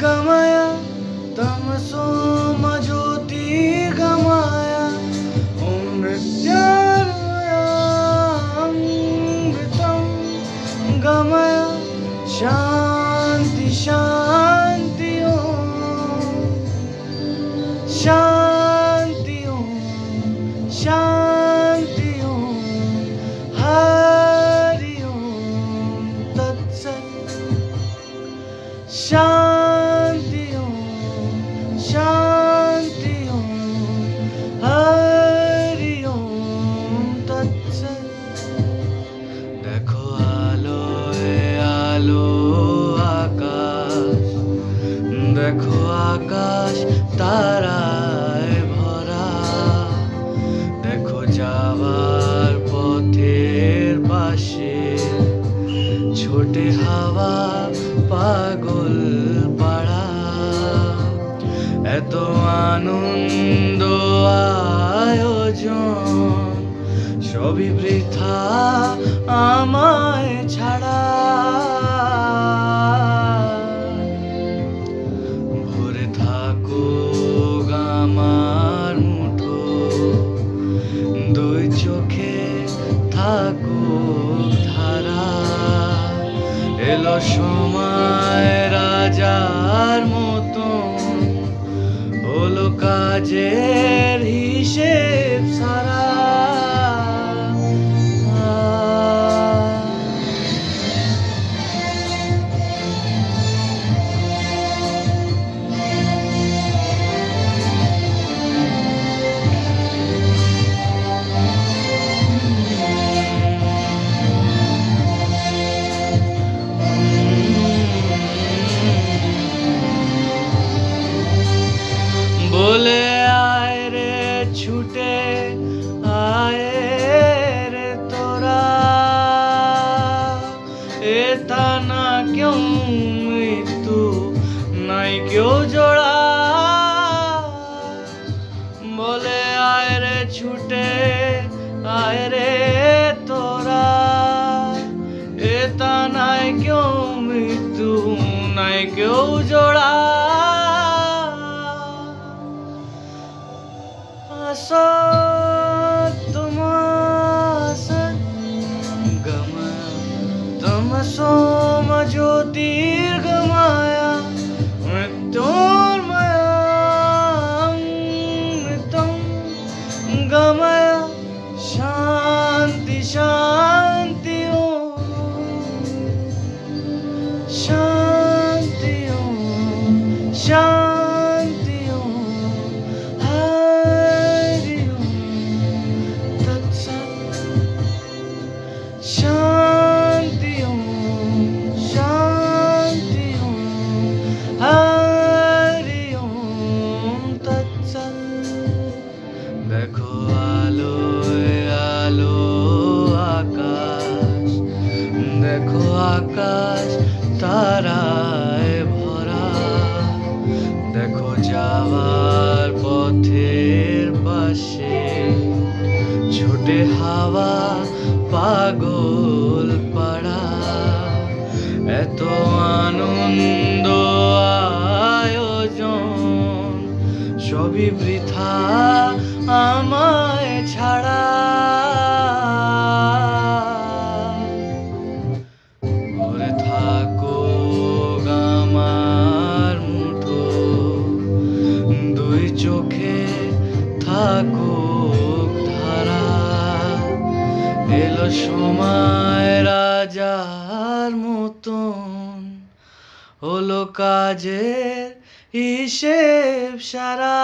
गमय तमसो ज्योतिर्गमय ॐ मृत्युर्मयामृतं गमय शान्ति शान्ति ॐ शान्ति ॐ शान्ति ॐ हरि ॐ तत्सत् शान्ति ॐ शान्ति ॐ हरि ॐ तत्सत् देखो आलोय आलो आकाश देखो आकाश তারায় ভরা দেখো যাওয়ার পথের পাশে ছোটে হাওয়া পাগল পাড়া এত আনন্দ আয়োজন সবই বৃথা আমায় ছাড়া ভরে থাকো আমার মুঠো দুই চোখে থাকো ধারা এলো সময় রাজার মতন হলো কাজের হিসেব সারা बोले आए रे छूटे आए रे तोरा एता ना क्यों मृत्यु नहीं क्यों जोड़ा बोले आए रे छूटे आए रे तोरा एता नहीं क्यों मृत्यु नहीं क्यों जोड़ा तमसो ज्योतिर्गमय मृत्युर्मयामृतं गमय शान्ति शान्ति ॐ शान्ति ॐ शान्ति ॐ हरि ॐ तत्सत् शान्ति ॐ शान्ति ॐ हरि ॐ तत्सत् देखो आलोय आलो आकाश देखो आकाश তারায় ভরা দেখো যাওয়ার পথের পাশে ছোটে হাওয়া পাগল পাড়া এত আনন্দ আয়োজন সবই বৃথা আমায় ছাড়া ভরে থাকো আমার মুঠো দুই চোখে থাকো ধারা এলো সময় রাজার মতন হলো কাজের হিসেব সারা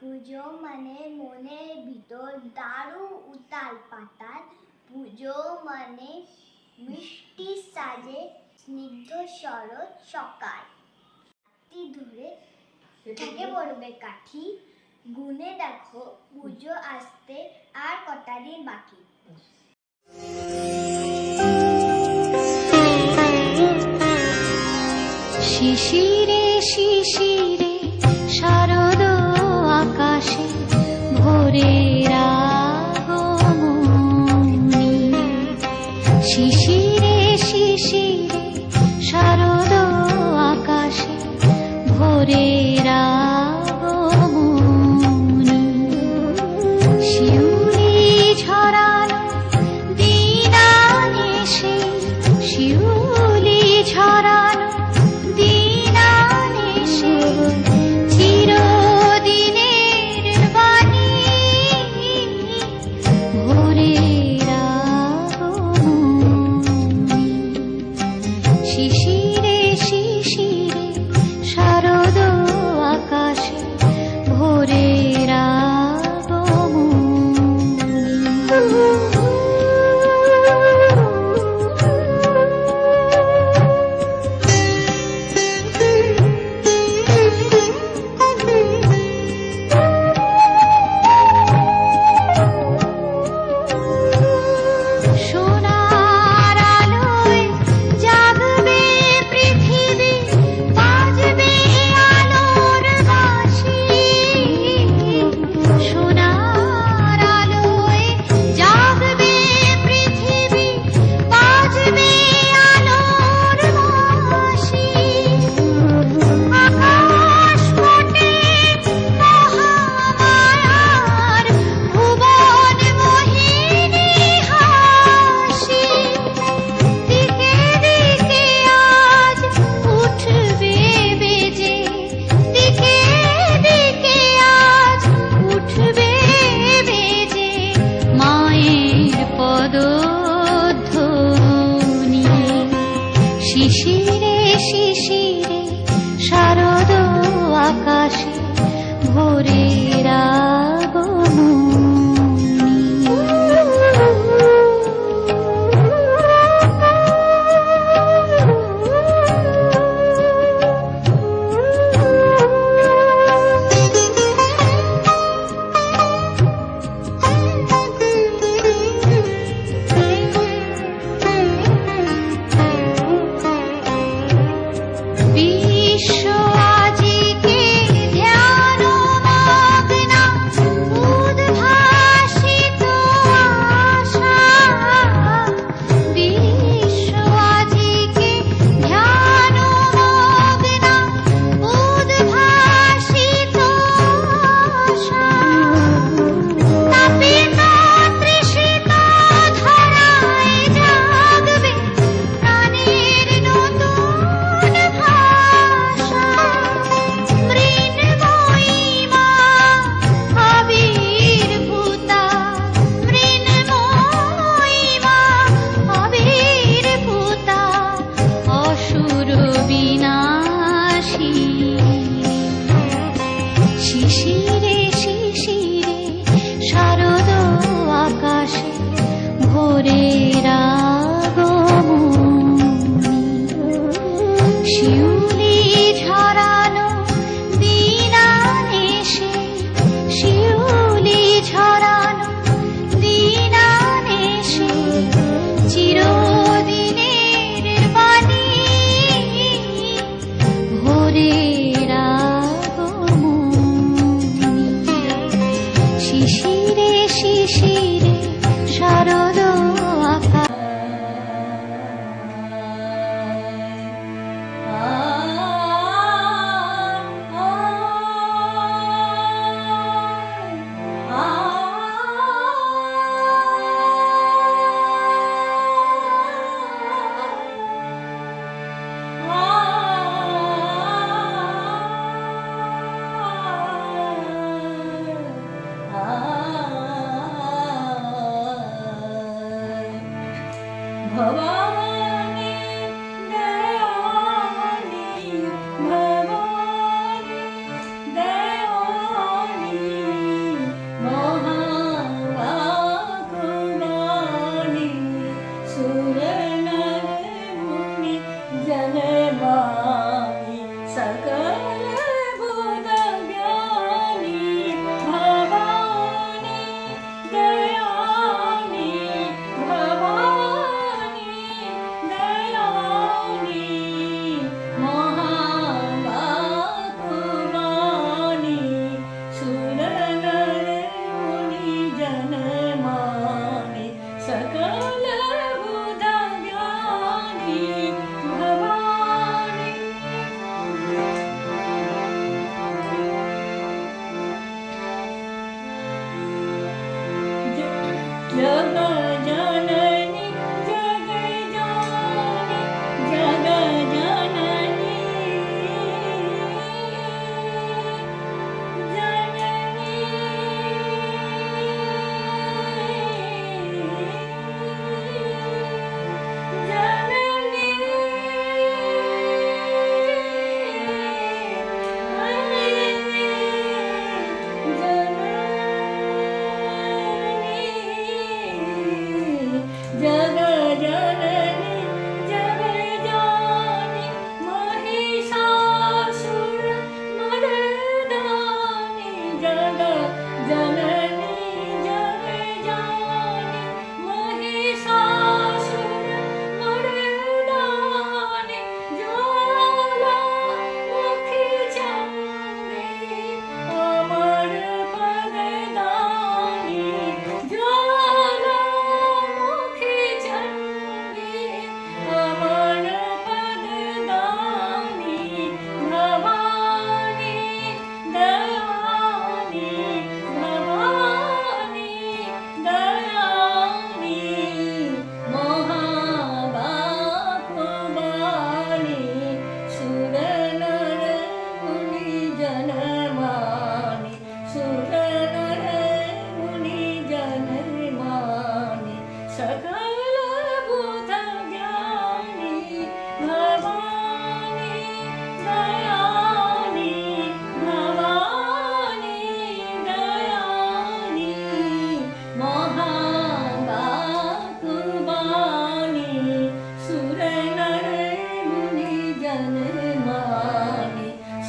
পুজো মানে মনের ভিতর দারু উতাল পাতাল পুজো মানে মিষ্টি সাজে স্নিগ্ধ শরৎ সকাল ধরে থেকে পড়বে কাঠি গুনে দেখো পুজো আসতে আর কটা দিন বাকি শিশিরে শিশিরে আকাশে ভোরের আগমনী। বিশ্ব আজিকে ধ্যান মগ্না উদ্ভাসিত আশা। বিশ্ব আজিকে ধ্যান মগ্না উদ্ভাসিত আশা। তাপিত তৃষিত ধরায় জাগবে প্রাণের নতুন ভাষা। মৃন্ময়ী মা আবির্ভূতা, মৃন্ময়ী মা আবির্ভূতা, অসুর বিনাশী। শিশিরে শিশিরে শারদ আকাশে ভোরের আগমনী। শিউলি ঝরানো দিনানেশে, শিউলি ঝরানো দিনানেশে, চিরদিনের বাণী ভোরের আগমনী।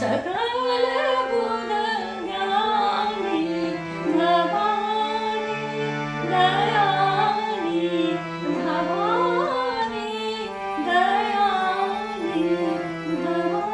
सकलबुद्धज्ञानी भवानी दयानी भवानी दयानी भवानी।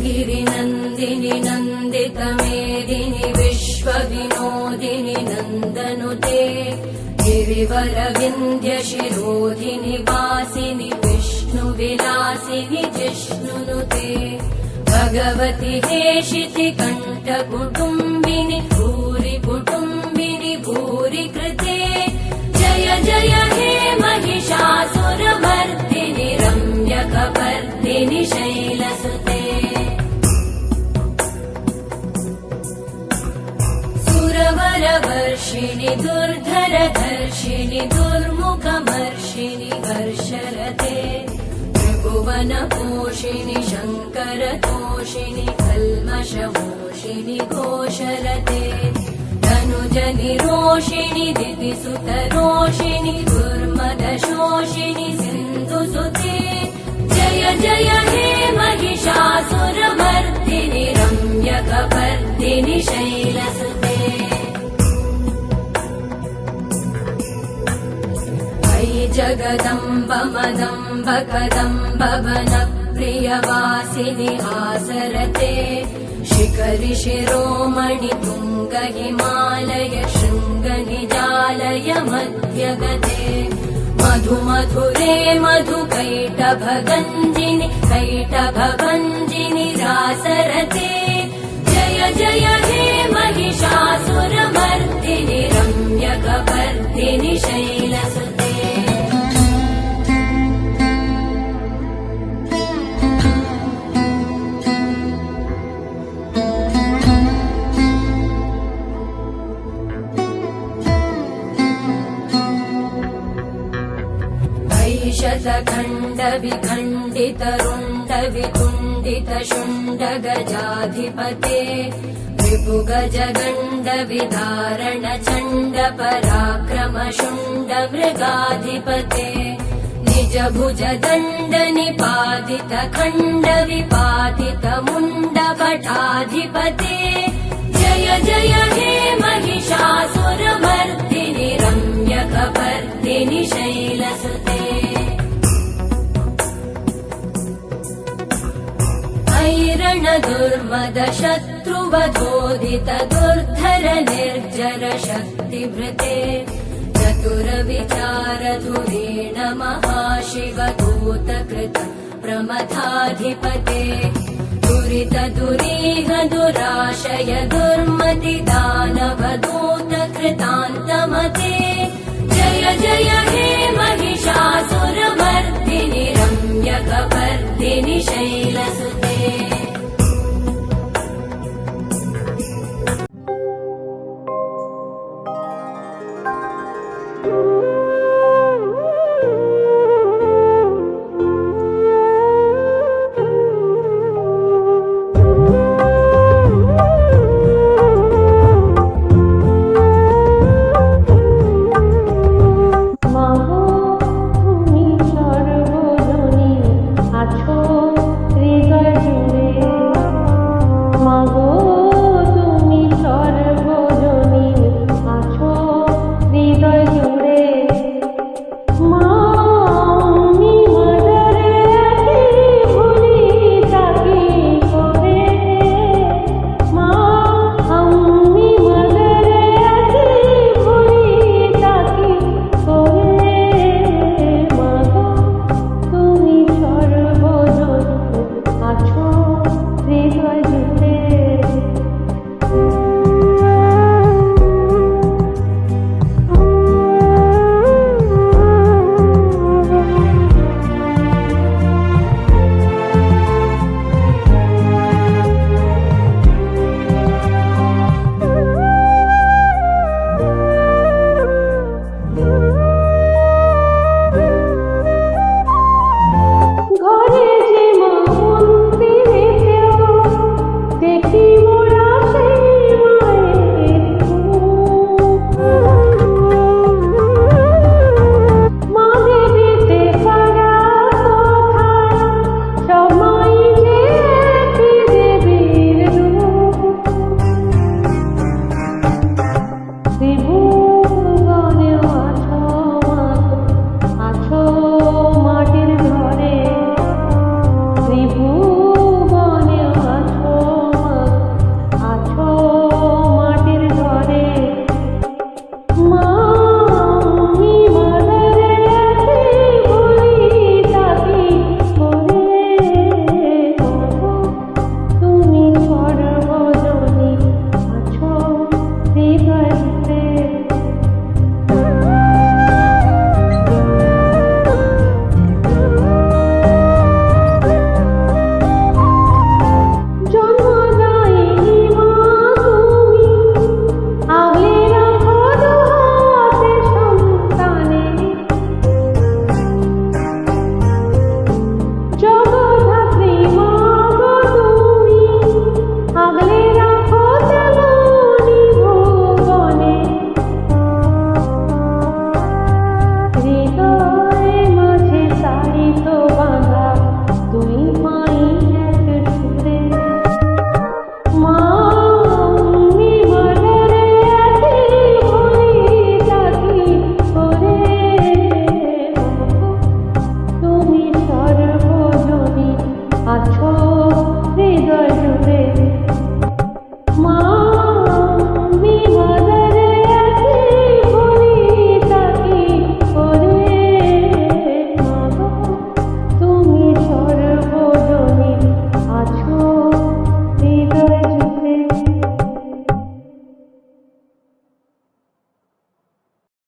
गिरिनन्दिनि नन्दितमेदिनि विश्वविनोदिनि नन्दनुते गिरिवरविन्ध्यशिरोधिनि वासिनि विष्णुविलासिनि जिष्णुनुते भगवति हेशिति कण्ठकुटुम्बिनि भूरि कुटुम्बिनि भूरि कृते जय जय हे महिषासुरमर्दिनि रम्यकपर्दिनि शैलसुते सुरवरवर्षिणि दुर्धरधर्षिणि दुर्मुखमर्षिणि हर्षरते त्रिभुवनपोषिणि शङ्करतोषिणि कल्मषमोषिणि घोषरते धनुजनिरोषिणि दितिसुतरोषिणि दुर्मदशोषिणि सिन्धुसुते जय जय हे महिषासुरमर्दिनि रम्यकपर्दिनि शैलसुते अयि जगदम्ब मदम्ब कदम्ब वनप्रियवासिनि हासरते शिखरि शिरोमणि तुङ्ग हिमालय शृङ्ग निजालय मध्यगते मधु मधुरे मधुकैटभगञ्जिनि कैटभभञ्जिनि रासरते जय जय हे महिषासुरमर्दिनि रम्यकपर्दिनि शैलसुते शतखण्डविखण्डितरुण्डवितुण्डितशुण्डगजाधिपते रिपुगजगण्डविधारण चण्ड पराक्रम शुण्ड मृगाधिपते निज भुज दण्ड निपातित खण्ड विपातित मुण्ड भटाधिपते जय जय हे महिषासुरमर्दिनि रम्यकपर्दिनि शैलसुते ऐरण दुर्मद शत्रुवधोदित दुर्धर निर्जर शक्तिभृते चतुर विचार धुरेण महाशिव दूतकृत प्रमथाधिपते दुरित दुरीह दुराशय दुर्मति दानव दूत कृतान्तमते जय जय हे महिषासुरमर्दिनि रम्यकपर्दिनि शैलसुते Thank you.